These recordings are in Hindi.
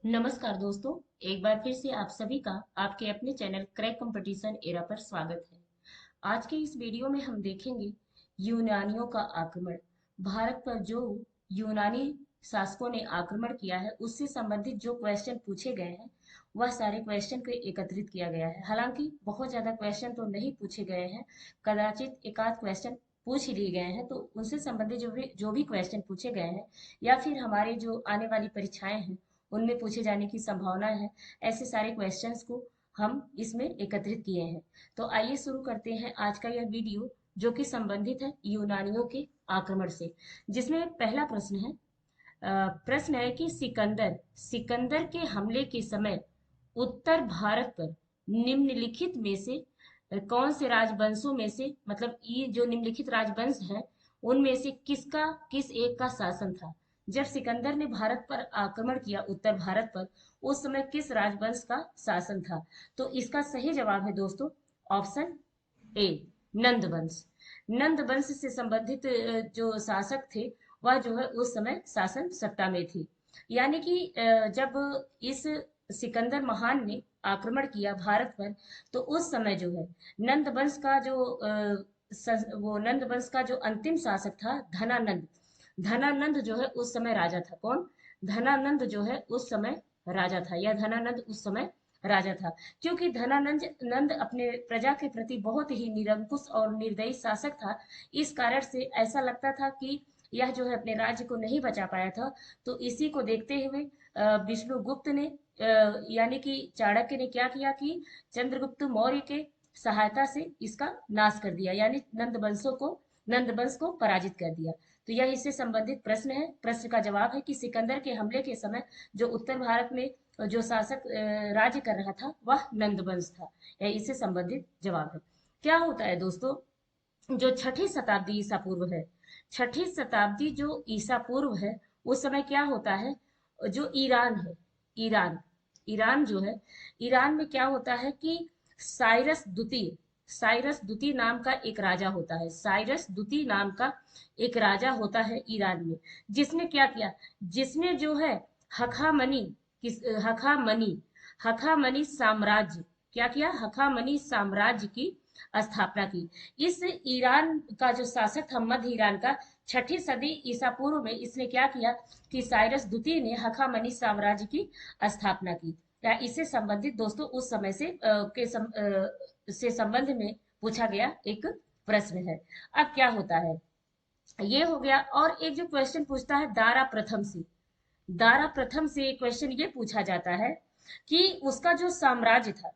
नमस्कार दोस्तों। एक बार फिर से आप सभी का आपके अपने चैनल क्रैक कंपटीशन एरा पर स्वागत है। आज के इस वीडियो में हम देखेंगे यूनानियों का आक्रमण। भारत पर जो यूनानी शासकों ने आक्रमण किया है उससे संबंधित जो क्वेश्चन पूछे गए हैं वह सारे क्वेश्चन को एकत्रित किया गया है। हालांकि बहुत ज़्यादा क्वेश्चन तो नहीं पूछे गए हैं, कदाचित एकाध क्वेश्चन पूछ ही लिए गए हैं, तो उनसे संबंधित जो भी क्वेश्चन पूछे गए हैं या फिर हमारे जो आने वाली परीक्षाएं हैं उनमें पूछे जाने की संभावना है, ऐसे सारे क्वेश्चंस को हम इसमें एकत्रित किए हैं। तो आइए शुरू करते हैं आज का यह वीडियो, जो कि संबंधित है यूनानियों के आक्रमण से। जिसमें पहला प्रश्न है, प्रश्न है कि सिकंदर सिकंदर के हमले के समय उत्तर भारत पर निम्नलिखित में से कौन से राजवंशों में से, मतलब ये जो निम्नलिखित राजवंश है उनमें से किस एक का शासन था। जब सिकंदर ने भारत पर आक्रमण किया, उत्तर भारत पर, उस समय किस राजवंश का शासन था। तो इसका सही जवाब है दोस्तों ऑप्शन ए, नंद वंश। नंद वंश से संबंधित जो शासक थे वह जो है उस समय शासन सत्ता में थी। यानी कि जब इस सिकंदर महान ने आक्रमण किया भारत पर, तो उस समय जो है नंद वंश का जो वो नंद वंश का जो अंतिम शासक था धनानंद, धनानंद जो है उस समय राजा था। कौन? धनानंद जो है उस समय राजा था, या धनानंद उस समय राजा था। क्योंकि धनानंद नंद अपने प्रजा के प्रति बहुत ही निरंकुश और निर्दयी शासक था, इस कारण से ऐसा लगता था कि यह जो है अपने राज्य को नहीं बचा पाया था। तो इसी को देखते हुए विष्णुगुप्त ने यानी कि चाणक्य ने क्या किया कि चंद्रगुप्त मौर्य के सहायता से इसका नाश कर दिया, यानी नंद वंश को पराजित कर दिया। तो यह इससे संबंधित प्रश्न है। प्रश्न का जवाब है कि सिकंदर के हमले के समय जो उत्तर भारत में जो शासक राज्य कर रहा था वह नंद वंश था। यह इससे संबंधित जवाब है। क्या होता है दोस्तों, जो छठी शताब्दी ईसा पूर्व है, छठी शताब्दी जो ईसा पूर्व है, उस समय क्या होता है, जो ईरान है, ईरान ईरान जो है, ईरान में क्या होता है कि साइरस द्वितीय नाम का एक राजा होता है। साइरस द्वितीय नाम का एक राजा होता है ईरान में, जिसने क्या किया, जिसने जो है हखामनी किस हखामनी हखामनी साम्राज्य, क्या किया, हखामनी साम्राज्य की स्थापना की। इस ईरान का जो शासक था मध्य ईरान का, छठी सदी ईसा पूर्व में इसने क्या किया कि साइरस द्वितीय ने हखामनी साम्राज्य की स्थापना की। या इससे संबंधित दोस्तों उस समय से संबंध में पूछा गया एक प्रश्न है। अब क्या होता है, ये हो गया। और एक जो क्वेश्चन पूछता है दारा प्रथम से, दारा प्रथम से एक क्वेश्चन ये पूछा जाता है कि उसका जो साम्राज्य था,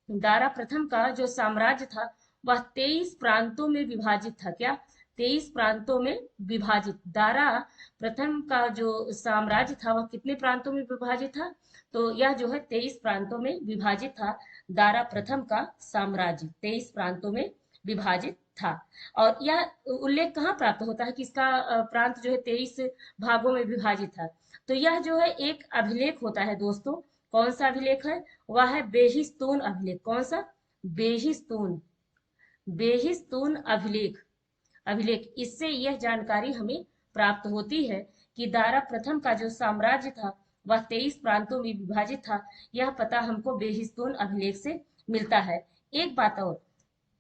दारा प्रथम का जो साम्राज्य था वह 23 प्रांतों में विभाजित था। क्या? 23 प्रांतों में विभाजित। दारा प्रथम का जो साम्राज्य था वह कितने प्रांतों में विभाजित था? तो यह जो है 23 प्रांतों में विभाजित था। दारा प्रथम का साम्राज्य 23 प्रांतों में विभाजित था। और यह उल्लेख कहाँ प्राप्त होता है कि इसका प्रांत जो है 23 भागों में विभाजित था? तो यह जो है एक अभिलेख होता है दोस्तों। कौन सा अभिलेख है? वह है बेहिस्तून अभिलेख। कौन सा? बेहिस्तून, बेहिस्तून अभिलेख। अभिलेख, इससे यह जानकारी हमें प्राप्त होती है कि दारा प्रथम का जो साम्राज्य था वह 23 प्रांतों में विभाजित था। यह पता हमको बेहिस्तून अभिलेख से मिलता है। एक बात और,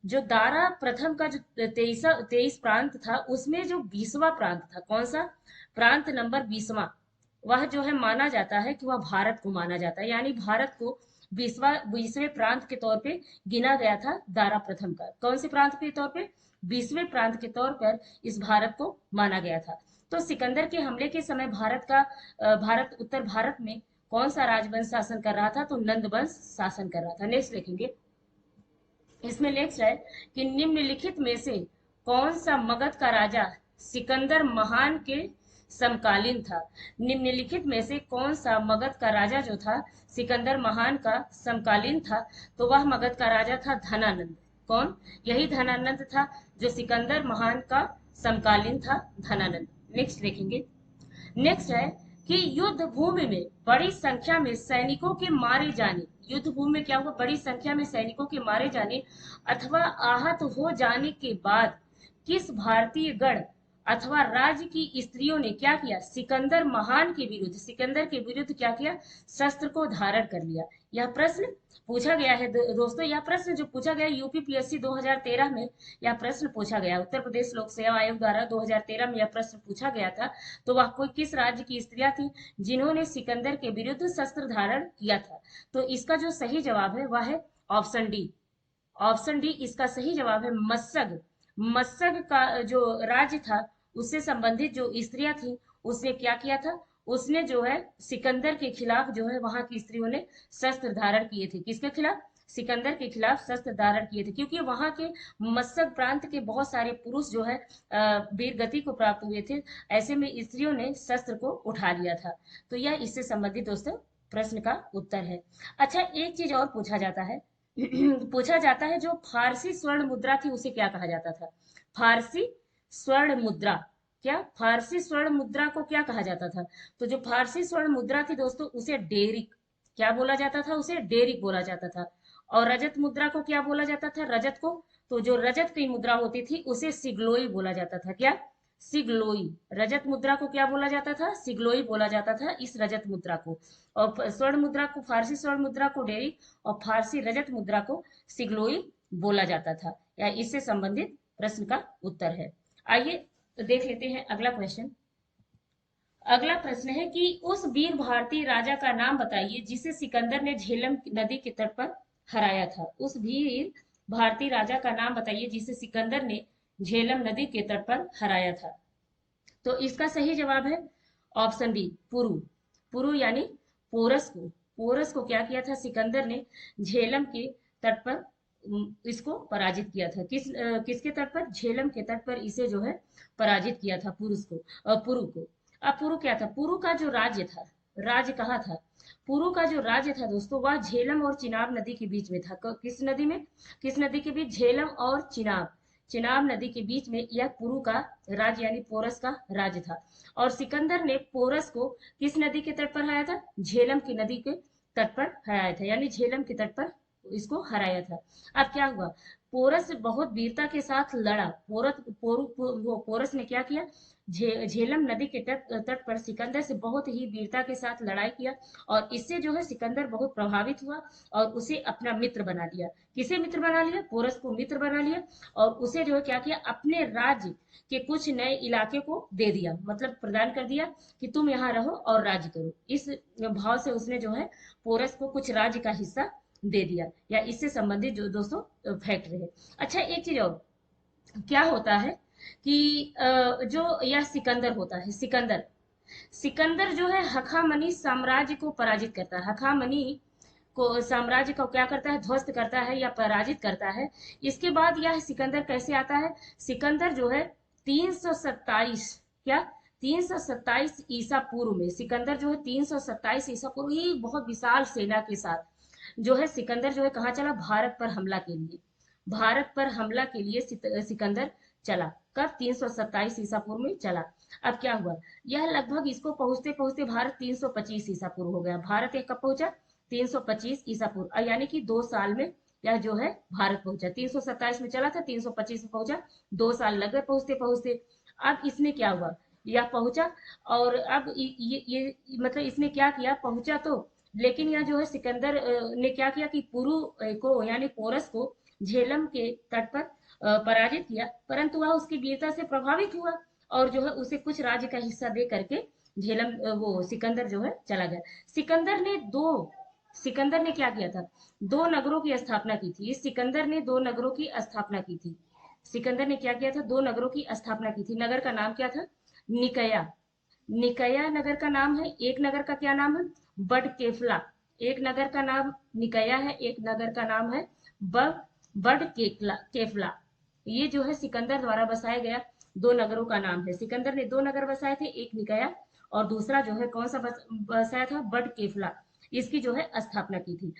जो दारा प्रथम का जो 23 प्रांत था उसमें जो 20वां प्रांत था, कौन सा? प्रांत नंबर 20वां, वह जो है माना जाता है कि वह भारत को माना जाता है। यानी भारत को 20वें प्रांत के तौर पे गिना गया था दारा प्रथम का। कौन से प्रांत के तौर पे? 20वें प्रांत के तौर पर इस भारत को माना गया था। तो सिकंदर के हमले के समय उत्तर भारत में कौन सा राजवंश शासन कर रहा था? तो नंद वंश शासन कर रहा था। नेक्स्ट देखेंगे, इसमें नेक्स्ट है कि निम्नलिखित में से कौन सा मगध का राजा सिकंदर महान के समकालीन था? निम्नलिखित में से कौन सा मगध का राजा जो था सिकंदर महान का समकालीन था? तो वह मगध का राजा था धनानंद। कौन? यही धनानंद था जो सिकंदर महान का समकालीन था, धनानंद। नेक्स्ट देखेंगे, नेक्स्ट है कि युद्ध भूमि में बड़ी संख्या में सैनिकों के मारे जाने, युद्ध भूमि में क्या हुआ, बड़ी संख्या में सैनिकों के मारे जाने अथवा आहत हो जाने के बाद किस भारतीय गण अथवा राज्य की स्त्रियों ने क्या किया, सिकंदर महान के विरुद्ध, सिकंदर के विरुद्ध क्या किया, शस्त्र को धारण कर लिया। यह प्रश्न पूछा गया है दोस्तों, यह प्रश्न जो पूछा गया यूपीपीएससी 2013 में, यह प्रश्न पूछा गया उत्तर प्रदेश लोक सेवा आयोग द्वारा 2013 में यह प्रश्न पूछा गया था। तो वह कोई किस राज्य की स्त्रियां थी जिन्होंने सिकंदर के विरुद्ध शस्त्र धारण किया था? तो इसका जो सही जवाब है वह है ऑप्शन डी। ऑप्शन डी इसका सही जवाब है। मस्सग, मस्सग का जो राज्य था उससे संबंधित जो स्त्रियां थी उसने क्या किया था, उसने जो है सिकंदर के खिलाफ जो है वहां की स्त्रियों ने शस्त्र धारण किए थे। किसके खिलाफ, सिकंदर के खिलाफ शस्त्र धारण किए थे, क्योंकि वहां के मस्सग प्रांत के बहुत सारे पुरुष जो है वीर गति को प्राप्त हुए थे। ऐसे में स्त्रियों ने शस्त्र को उठा लिया था। तो यह इससे संबंधित दोस्तों प्रश्न का उत्तर है। अच्छा, एक चीज और पूछा जाता है पूछा जाता है, जो फारसी स्वर्ण मुद्रा थी उसे क्या कहा जाता था? फारसी स्वर्ण मुद्रा, क्या फारसी स्वर्ण मुद्रा को क्या कहा जाता था? तो जो फारसी स्वर्ण मुद्रा थी दोस्तों उसे डेरिक, क्या बोला जाता था, उसे डेरिक बोला जाता था। और रजत मुद्रा को क्या बोला जाता था, रजत को, तो जो रजत की मुद्रा होती थी उसे सिग्लोई बोला जाता था। क्या, सिग्लोई। रजत मुद्रा को क्या बोला जाता था, सिग्लोई बोला जाता था इस रजत मुद्रा को। और स्वर्ण मुद्रा को, फारसी स्वर्ण मुद्रा को डेरिक और फारसी रजत मुद्रा को सिग्लोई बोला जाता था। या इससे संबंधित प्रश्न का उत्तर है। आइए देख लेते हैं अगला क्वेश्चन। अगला प्रश्न है कि उस वीर भारतीय राजा का नाम बताइए जिसे सिकंदर ने झेलम नदी के तट पर हराया था। उस वीर भारतीय राजा का नाम बताइए जिसे सिकंदर ने झेलम नदी के तट पर हराया था। तो इसका सही जवाब है ऑप्शन डी, पुरु। पुरु यानी पोरस को, पोरस को क्या किया था सिकंदर ने, झेलम के तट पर इसको पराजित किया था। किसके तट पर, झेलम के तट पर इसे जो है पराजित किया था पुरुष को, पुरु को। अब पुरु क्या था, पुरु का जो राज्य था, राज्य कहाँ था, पुरु का जो राज्य था दोस्तों वह झेलम और चिनाब नदी के बीच में था। किस नदी में, किस नदी के बीच, झेलम और चिनाब, चिनाब नदी के बीच में यह पुरु का राज्य यानी पोरस का राज्य था। और सिकंदर ने पोरस को किस नदी के तट पर हराया था, झेलम की नदी के तट पर हराया था, यानी झेलम के तट पर इसको हराया था। अब क्या हुआ, पोरस बहुत वीरता के साथ लड़ा। पोरस ने क्या किया, झेलम नदी के तट पर सिकंदर से बहुत ही वीरता के साथ लड़ाई किया। और इससे जो है सिकंदर बहुत प्रभावित हुआ और उसे अपना मित्र बना लिया। किसे मित्र बना लिया, पोरस को मित्र बना लिया। और उसे जो है क्या किया, अपने राज्य के कुछ नए इलाके को दे दिया, मतलब प्रदान कर दिया कि तुम यहाँ रहो और राज्य करो। इस भाव से उसने जो है पोरस को कुछ राज्य का हिस्सा दे दिया। या इससे संबंधित जो दोस्तों फैक्ट रहे। अच्छा, एक चीज और, क्या होता है कि जो यह सिकंदर होता है, सिकंदर, सिकंदर जो है हखामनी साम्राज्य को पराजित करता है। हखामनी को साम्राज्य को क्या करता है, ध्वस्त करता है या पराजित करता है। इसके बाद यह सिकंदर कैसे आता है, सिकंदर जो है 327, क्या 327 ईसा पूर्व में, सिकंदर जो है 327 ईसा पूर्व ही बहुत विशाल सेना के साथ जो है सिकंदर जो है कहाँ चला, भारत पर हमला के लिए, भारत पर हमला के लिए सिकंदर चला। कब, 327 ईसा पूर्व में चला। अब क्या हुआ, यह लगभग इसको पहुंचते पहुंचते भारत 325 ईसा पूर्व हो गया। भारत एक कब पहुंचा, 325 ईसा पूर्व, यानी कि 2 साल में यह जो है भारत पहुंचा। 327 में चला था, 325 में पहुंचा, 2 साल लग गए पहुंचते पहुंचते। अब इसने क्या हुआ, यह पहुंचा और अब ये मतलब इसने क्या किया, पहुंचा तो, लेकिन यह जो है सिकंदर ने क्या किया कि पुरु को यानी पोरस को झेलम के तट पर पराजित किया, परंतु वह उसकी वीरता से प्रभावित हुआ और जो है उसे कुछ राज्य का हिस्सा दे करके झेलम वो सिकंदर जो है चला गया। सिकंदर ने क्या किया था, 2 नगरों की स्थापना की थी। इस सिकंदर ने 2 नगरों की स्थापना की थी। सिकंदर ने क्या किया था, 2 नगरों की स्थापना की थी। नगर का नाम क्या था, निकया, निकया नगर का नाम है। एक नगर का क्या नाम है, बड केफला। एक नगर का नाम निकया है, एक नगर का नाम है बड केफला। ये जो है सिकंदर द्वारा बसाया गया 2 नगरों का नाम है। सिकंदर ने 2 नगर बसाए थे, एक निकया और दूसरा जो है कौन सा बसाया था, बड केफला। इसकी जो है स्थापना की थी।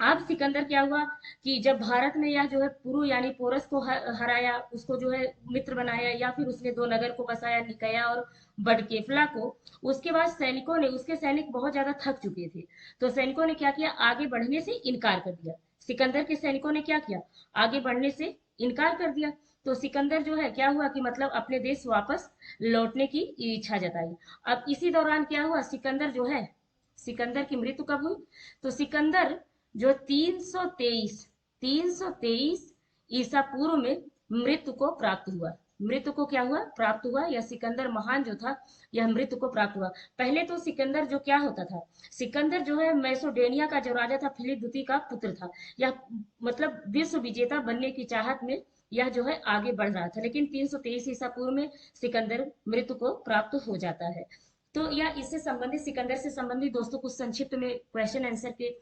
अब सिकंदर क्या हुआ कि जब भारत में यह जो है पुरु यानी पोरस को हराया, उसको जो है मित्र बनाया, या फिर उसने 2 नगर को बसाया, निकया और बडकेफला को, उसके बाद सैनिकों ने, उसके सैनिक बहुत ज्यादा थक चुके थे, तो सैनिकों ने क्या किया, आगे बढ़ने से इनकार कर दिया। सिकंदर के सैनिकों ने क्या किया, आगे बढ़ने से इनकार कर दिया। तो सिकंदर जो है क्या हुआ कि मतलब अपने देश वापस लौटने की इच्छा जताई। अब इसी दौरान क्या हुआ, सिकंदर जो है, सिकंदर की मृत्यु कब हुई, तो सिकंदर जो 323 ईसा पूर्व में मृत्यु को प्राप्त हुआ। मृत्यु को क्या हुआ, प्राप्त हुआ। यह सिकंदर महान जो था, यह मृत्यु को प्राप्त हुआ। पहले तो सिकंदर जो क्या होता था, सिकंदर जो है मैसोडेनिया का जो राजा था फिलिप द्वितीय का पुत्र था। यह मतलब विश्व विजेता बनने की चाहत में यह जो है आगे बढ़ रहा था, लेकिन 323 ईसा पूर्व में सिकंदर मृत्यु को प्राप्त हो जाता है। तो यह इससे संबंधित, सिकंदर से संबंधित दोस्तों कुछ संक्षिप्त में क्वेश्चन आंसर के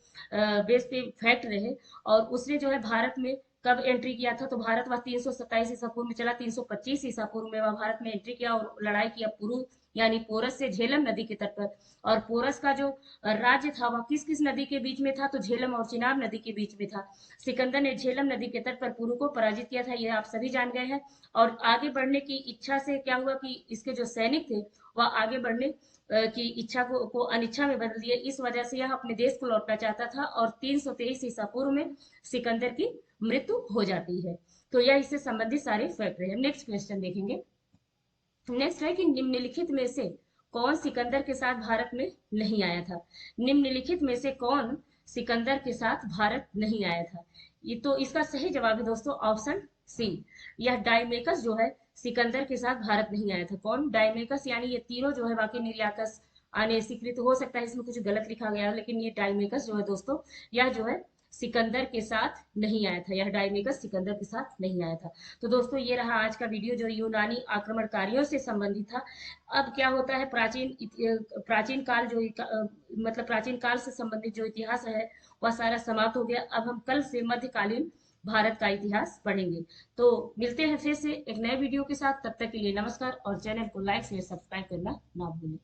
बेस पे फैक्ट रहे। और उसने जो है भारत में कब एंट्री किया था, तो भारत वह 327 ईसा पूर्व में चला, 325 ईसा पूर्व में वह भारत में एंट्री किया और लड़ाई किया पुरु यानी पोरस से झेलम नदी के तट पर। और पोरस का जो राज्य था वह किस किस नदी के बीच में था, तो झेलम और चिनाब नदी के बीच में था। सिकंदर ने झेलम नदी के तट पर पुरु को पराजित किया था, यह आप सभी जान गए हैं। और आगे बढ़ने की इच्छा से क्या हुआ कि इसके जो सैनिक थे वह आगे बढ़ने की इच्छा को अनिच्छा में बदल दिया। इस वजह से यह अपने देश को लौटना चाहता था और 323 ईसा पूर्व में सिकंदर की मृत्यु हो जाती है। तो यह इससे संबंधित सारे फैक्ट रहे। नेक्स्ट क्वेश्चन देखेंगे। नेक्स्ट है कि निम्नलिखित में से कौन सिकंदर के साथ भारत में नहीं आया था। निम्नलिखित में से कौन सिकंदर के साथ भारत नहीं आया था, ये तो इसका सही जवाब है दोस्तों ऑप्शन सी। यह डायमेकस जो है सिकंदर के साथ भारत नहीं आया था। कौन, डायमेकस, यानी ये तीनों जो है बाकी निर्याकस आने स्वीकृत, हो सकता है इसमें कुछ गलत लिखा गया है, लेकिन ये डायमेकस जो है दोस्तों, यह जो है सिकंदर के साथ नहीं आया था। यह डायमेकस सिकंदर के साथ नहीं आया था। तो दोस्तों ये रहा आज का वीडियो जो यूनानी आक्रमणकारियों से संबंधित था। अब क्या होता है, प्राचीन काल जो मतलब प्राचीन काल से संबंधित जो इतिहास है वह सारा समाप्त हो गया। अब हम कल से मध्यकालीन भारत का इतिहास पढ़ेंगे। तो मिलते हैं फिर से एक नए वीडियो के साथ, तब तक के लिए नमस्कार और चैनल को लाइक शेयर सब्सक्राइब करना ना भूलें।